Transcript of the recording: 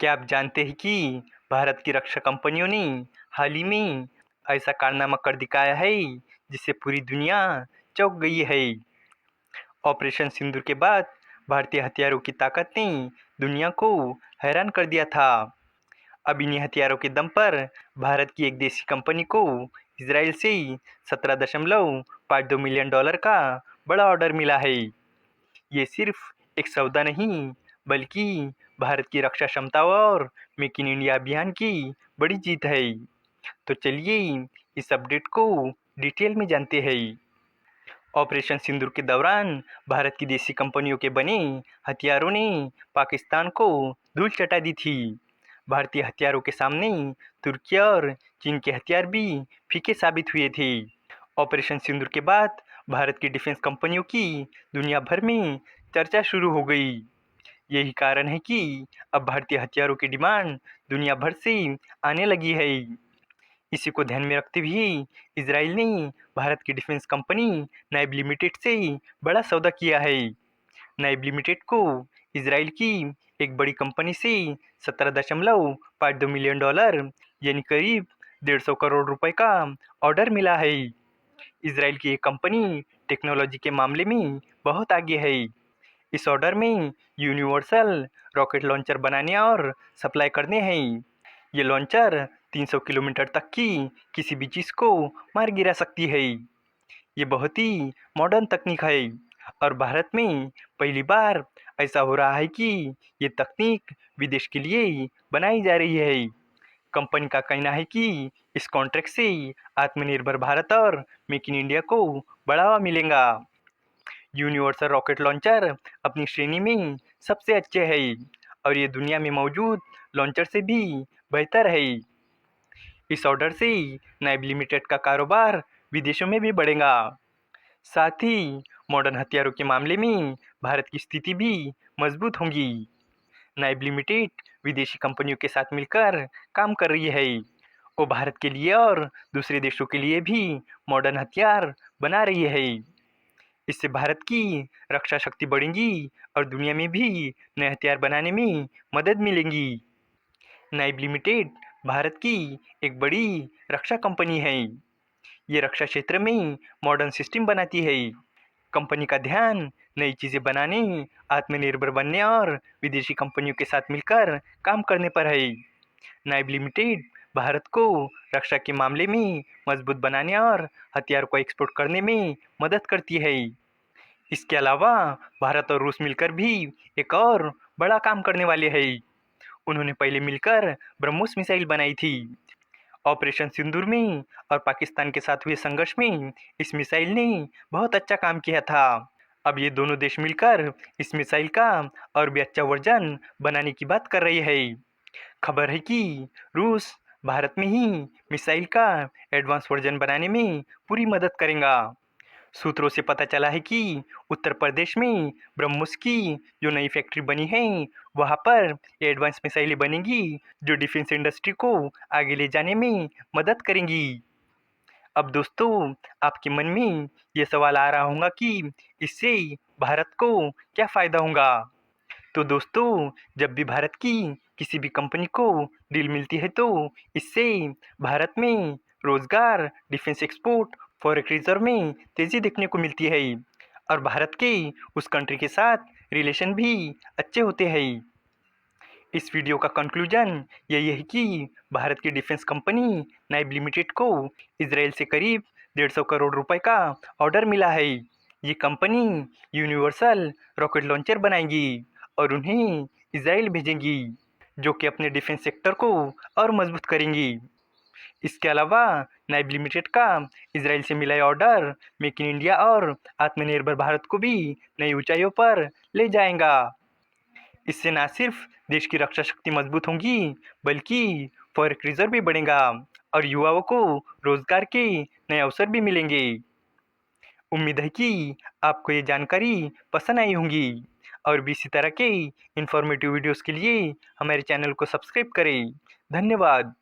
क्या आप जानते हैं कि भारत की रक्षा कंपनियों ने हाल ही में ऐसा कारनामा कर दिखाया है जिससे पूरी दुनिया चौंक गई है। ऑपरेशन सिंदूर के बाद भारतीय हथियारों की ताकत ने दुनिया को हैरान कर दिया था। अब इन्हीं हथियारों के दम पर भारत की एक देसी कंपनी को इजराइल से 17.52 मिलियन डॉलर का बड़ा ऑर्डर मिला है। ये सिर्फ एक सौदा नहीं, बल्कि भारत की रक्षा क्षमताओं और मेक इन इंडिया अभियान की बड़ी जीत है। तो चलिए इस अपडेट को डिटेल में जानते हैं। ऑपरेशन सिंदूर के दौरान भारत की देसी कंपनियों के बने हथियारों ने पाकिस्तान को धूल चटा दी थी। भारतीय हथियारों के सामने तुर्की और चीन के हथियार भी फीके साबित हुए थे। ऑपरेशन सिंदूर के बाद भारत की डिफेंस कंपनियों की दुनिया भर में चर्चा शुरू हो गई। यही कारण है कि अब भारतीय हथियारों की डिमांड दुनिया भर से आने लगी है। इसी को ध्यान में रखते हुए इजराइल ने भारत की डिफेंस कंपनी नाइब लिमिटेड से बड़ा सौदा किया है। नाइब लिमिटेड को इजराइल की एक बड़ी कंपनी से 17.52 मिलियन डॉलर यानी करीब 150 करोड़ रुपए का ऑर्डर मिला है। इजराइल की ये कंपनी टेक्नोलॉजी के मामले में बहुत आगे है। इस ऑर्डर में यूनिवर्सल रॉकेट लॉन्चर बनाने और सप्लाई करने हैं। ये लॉन्चर 300 किलोमीटर तक की किसी भी चीज़ को मार गिरा सकती है। ये बहुत ही मॉडर्न तकनीक है और भारत में पहली बार ऐसा हो रहा है कि ये तकनीक विदेश के लिए बनाई जा रही है। कंपनी का कहना है कि इस कॉन्ट्रैक्ट से आत्मनिर्भर भारत और मेक इन इंडिया को बढ़ावा मिलेगा। यूनिवर्सल रॉकेट लॉन्चर अपनी श्रेणी में सबसे अच्छे है और ये दुनिया में मौजूद लॉन्चर से भी बेहतर है। इस ऑर्डर से नाइब लिमिटेड का कारोबार विदेशों में भी बढ़ेगा। साथ ही मॉडर्न हथियारों के मामले में भारत की स्थिति भी मजबूत होगी। नाइब लिमिटेड विदेशी कंपनियों के साथ मिलकर काम कर रही है। वो भारत के लिए और दूसरे देशों के लिए भी मॉडर्न हथियार बना रही है। इससे भारत की रक्षा शक्ति बढ़ेगी और दुनिया में भी नए हथियार बनाने में मदद मिलेगी। नाइब लिमिटेड भारत की एक बड़ी रक्षा कंपनी है। ये रक्षा क्षेत्र में मॉडर्न सिस्टम बनाती है। कंपनी का ध्यान नई चीज़ें बनाने, आत्मनिर्भर बनने और विदेशी कंपनियों के साथ मिलकर काम करने पर है। नाइब लिमिटेड भारत को रक्षा के मामले में मजबूत बनाने और हथियार को एक्सपोर्ट करने में मदद करती है। इसके अलावा भारत और रूस मिलकर भी एक और बड़ा काम करने वाले हैं। उन्होंने पहले मिलकर ब्रह्मोस मिसाइल बनाई थी। ऑपरेशन सिंदूर में और पाकिस्तान के साथ हुए संघर्ष में इस मिसाइल ने बहुत अच्छा काम किया था। अब ये दोनों देश मिलकर इस मिसाइल का और भी अच्छा वर्जन बनाने की बात कर रही है। खबर है कि रूस भारत में ही मिसाइल का एडवांस वर्जन बनाने में पूरी मदद करेगा। सूत्रों से पता चला है कि उत्तर प्रदेश में ब्रह्मोस की जो नई फैक्ट्री बनी है वहाँ पर एडवांस मिसाइलें बनेंगी जो डिफेंस इंडस्ट्री को आगे ले जाने में मदद करेंगी। अब दोस्तों आपके मन में ये सवाल आ रहा होगा कि इससे भारत को क्या फ़ायदा होगा। तो दोस्तों जब भी भारत की किसी भी कंपनी को डील मिलती है तो इससे भारत में रोजगार, डिफेंस एक्सपोर्ट, फॉरेक्स रिजर्व में तेज़ी देखने को मिलती है और भारत के उस कंट्री के साथ रिलेशन भी अच्छे होते हैं। इस वीडियो का कंक्लूजन यही है कि भारत की डिफेंस कंपनी नाइब लिमिटेड को इजराइल से करीब 150 करोड़ रुपए का ऑर्डर मिला है। ये कंपनी यूनिवर्सल रॉकेट लॉन्चर बनाएगी और उन्हें इजराइल भेजेंगी, जो कि अपने डिफेंस सेक्टर को और मजबूत करेंगी। इसके अलावा नाइब लिमिटेड का इजराइल से मिला ऑर्डर मेक इन इंडिया और आत्मनिर्भर भारत को भी नई ऊंचाइयों पर ले जाएगा। इससे न सिर्फ देश की रक्षा शक्ति मजबूत होगी, बल्कि फॉरेक्स रिजर्व भी बढ़ेगा और युवाओं को रोजगार के नए अवसर भी मिलेंगे। उम्मीद है कि आपको ये जानकारी पसंद आई होंगी और भी इसी तरह के इंफॉर्मेटिव वीडियोस के लिए हमारे चैनल को सब्सक्राइब करें। धन्यवाद।